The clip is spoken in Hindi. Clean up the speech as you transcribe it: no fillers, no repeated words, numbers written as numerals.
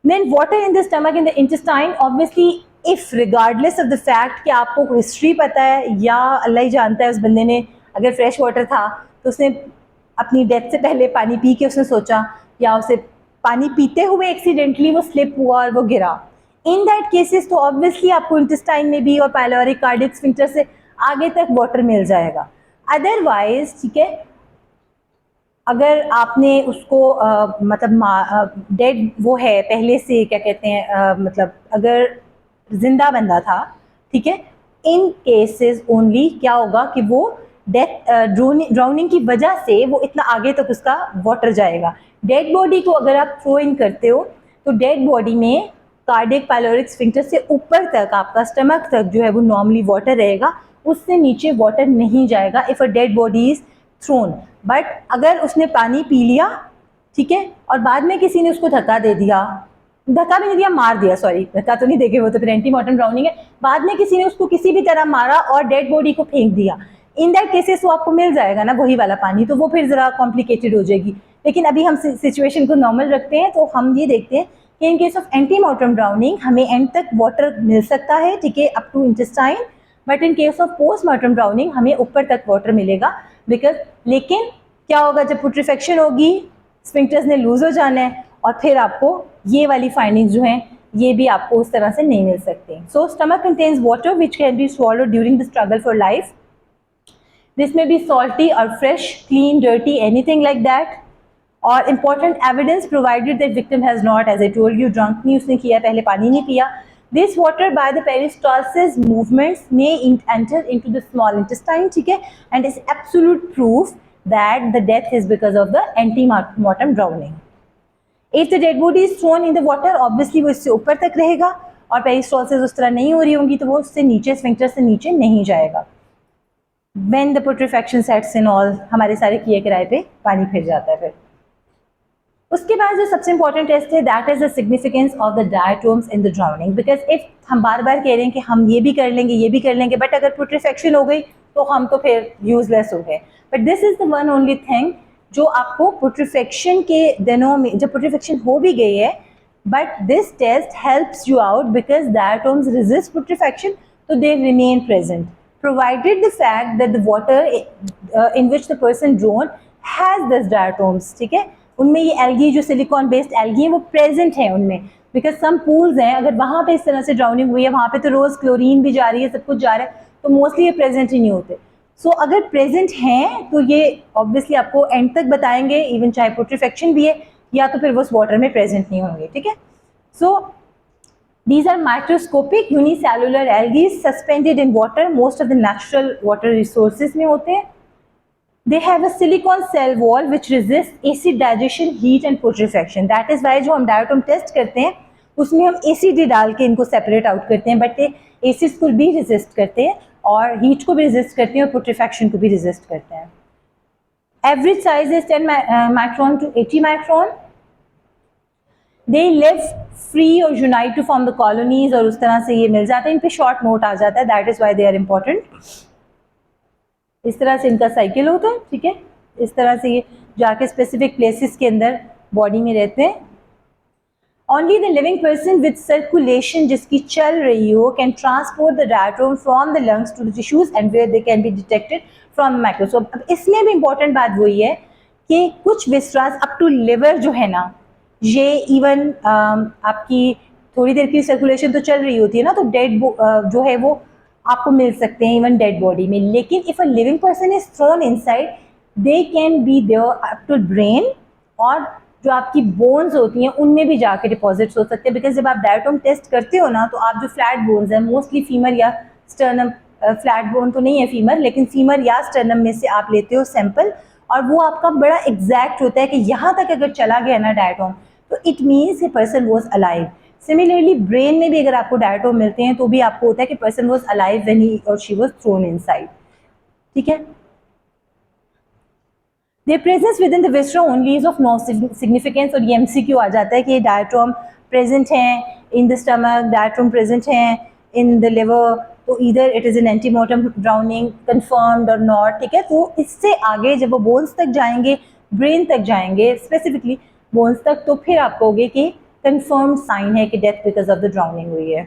Then water in the stomach in the intestine, obviously if regardless of the fact कि आपको हिस्ट्री पता है या अल्लाह ही जानता है उस बंदे ने अगर फ्रेश वाटर था तो उसने अपनी डेथ से पहले पानी पी के उसने सोचा, या उसे पानी पीते हुए एक्सीडेंटली वो स्लिप हुआ और वो गिरा, इन दैट केसेस तो ऑब्वियसली आपको इंटेस्टाइन में भी और पायलोरिक कार्डियक स्फिंक्टर से आगे तक वाटर मिल जाएगा। अदरवाइज ठीक है, अगर आपने उसको मतलब डेड वो है पहले से, क्या कहते हैं मतलब अगर जिंदा बंदा था, ठीक है, इन केसेस ओनली क्या होगा कि वो डेथ ड्राउनिंग की वजह से वो इतना आगे तक उसका वाटर जाएगा। डेड बॉडी को अगर आप थ्रो इन करते हो तो डेड बॉडी में कार्डियक पायलोरिक स्फिंक्टर से ऊपर तक आपका स्टमक तक जो है वो नॉर्मली वाटर रहेगा, उससे नीचे वाटर नहीं जाएगा if a dead body is throne. But अगर उसने पानी पी लिया, ठीक है, और बाद में किसी ने उसको धक्का दे दिया, धक्का भी नहीं दिया, मार दिया, सॉरी धक्का तो नहीं देखे, वो तो फिर एंटीमॉर्टम ड्राउनिंग है, बाद में किसी ने उसको किसी भी तरह मारा और डेड बॉडी को फेंक दिया, इन दैट केसेस वो आपको मिल जाएगा ना वही वाला पानी, तो वो फिर ज़रा कॉम्प्लिकेटेड हो जाएगी। लेकिन अभी हम सिचुएशन को नॉर्मल रखते हैं, तो हम ये देखते हैं कि in case of antemortem drowning हमें एंड तक वाटर मिल सकता है, ठीक है, up to intestine, but in case of postmortem drowning हमें ऊपर तक वाटर मिलेगा बिकॉज, लेकिन क्या होगा जब पुट्रिफेक्शन होगी, स्फिंक्टर्स ने लूज हो जाना है और फिर आपको ये वाली फाइंडिंग्स जो हैं ये भी आपको उस तरह से नहीं मिल सकती। So stomach contains water which can be swallowed during the struggle for life. This may be salty और fresh, clean, dirty, anything like that. और important evidence provided that victim has not, as I told you, drunk नहीं उसने किया, पहले पानी नहीं पिया। This water by the peristalsis movements may enter into the small intestine, ठीक है, and is absolute proof that the death is because of the antemortem drowning. If the dead body is thrown in the water, obviously वो इससे ऊपर तक रहेगा और पेरिस्टाल्सिस उस तरह नहीं हो रही होंगी तो वो उससे नीचे, स्फिंक्टर से नीचे नहीं जाएगा। When the putrefaction sets in all, हमारे सारे किए किराए पे पानी फिर जाता है। फिर उसके बाद जो सबसे इंपॉर्टेंट टेस्ट है that is the significance of the diatoms in the drowning, because if हम बार बार कह रहे हैं कि हम ये भी कर लेंगे ये भी कर लेंगे, बट अगर पुट्रिफेक्शन हो गई तो हम तो फिर यूजलेस हो गए। But this is the one only thing जो आपको पुट्रिफेक्शन के दिनों में, जब पुट्रिफेक्शन हो भी गई है, but this test helps you out because diatoms resist putrefaction, तो they remain present provided the fact that the water in which the person drowned has this diatoms, ठीक है, उनमें ये एल्गी जो सिलिकॉन बेस्ड एल्गी है वो प्रेजेंट है उनमें, बिकॉज सम पूल्स हैं अगर वहाँ पे इस तरह से ड्राउनिंग हुई है, वहाँ पे तो रोज क्लोरीन भी जा रही है, सब कुछ जा रहा है, तो मोस्टली ये प्रेजेंट ही नहीं होते। सो अगर प्रेजेंट हैं तो ये ऑब्वियसली आपको एंड तक बताएंगे, इवन चाहे पुट्रिफेक्शन भी है या तो फिर वो उस वाटर में प्रेजेंट नहीं होंगे, ठीक है। सो these are microscopic unicellular algae suspended in water, most of the natural water resources में होते हैं। They have a silicon cell wall which resists acid digestion, heat and putrefaction. That is why जो हम डायटोम टेस्ट करते हैं उसमें हम एसिड डाल के इनको सेपरेट आउट करते हैं, बट एसिड्स को भी रेजिस्ट करते हैं और हीट को भी रेजिस्ट करते हैं और पुट्रिफेक्शन को भी रेजिस्ट करते हैं। Average size is 10 micron to 80 micron. They live free और unite to form the colonies, और उस तरह से ये मिल जाते हैं, इन पे शॉर्ट नोट आ जाता है, that is why they are important. इस तरह से इनका साइकिल होता है, ठीक है, इस तरह से ये जाके स्पेसिफिक प्लेसेस के अंदर बॉडी में रहते हैं। Only the living person with circulation जिसकी चल रही हो can transport the diatom from the lungs to the tissues and where they can be detected from microscope. अब इसमें भी इंपॉर्टेंट बात वही है कि कुछ विसरास अप टू लिवर जो है ना, ये इवन आपकी थोड़ी देर की सर्कुलेशन तो चल रही होती है ना, तो डेड जो है वो आपको मिल सकते हैं इवन डेड बॉडी में, लेकिन if a living person is thrown inside they can be there up to brain, और जो आपकी बोन्स होती हैं उनमें भी जाके डिपॉजिट्स हो सकते हैं, बिकॉज जब आप डायटोम टेस्ट करते हो ना तो आप जो फ्लैट बोन्स हैं, मोस्टली फीमर या स्टर्नम, फ्लैट बोन तो नहीं है फीमर, लेकिन फीमर या स्टर्नम में से आप लेते हो सैंपल, और वो आपका बड़ा एग्जैक्ट होता है कि यहाँ तक अगर चला गया ना डायटोम तो it means a person was alive. Similarly brain में भी अगर आपको डायटोम मिलते हैं तो भी आपको होता है कि person was alive when he और शी वॉज थ्रोन इनसाइड, ठीक है। Their presence within the viscera only is of no significance, और ये एमसीक्यू आ जाता है कि डायटोम प्रेजेंट हैं इन द स्टमक, डायटोम प्रेजेंट हैं इन द लिवर, तो इधर it is an antemortem drowning confirmed और नॉट, ठीक है। तो इससे आगे जब वो बोन्स तक जाएंगे, ब्रेन तक जाएंगे, स्पेसिफिकली बोन्स तक, तो फिर आप कहोगे कि कंफर्म साइन है कि death because of the drowning हुई है।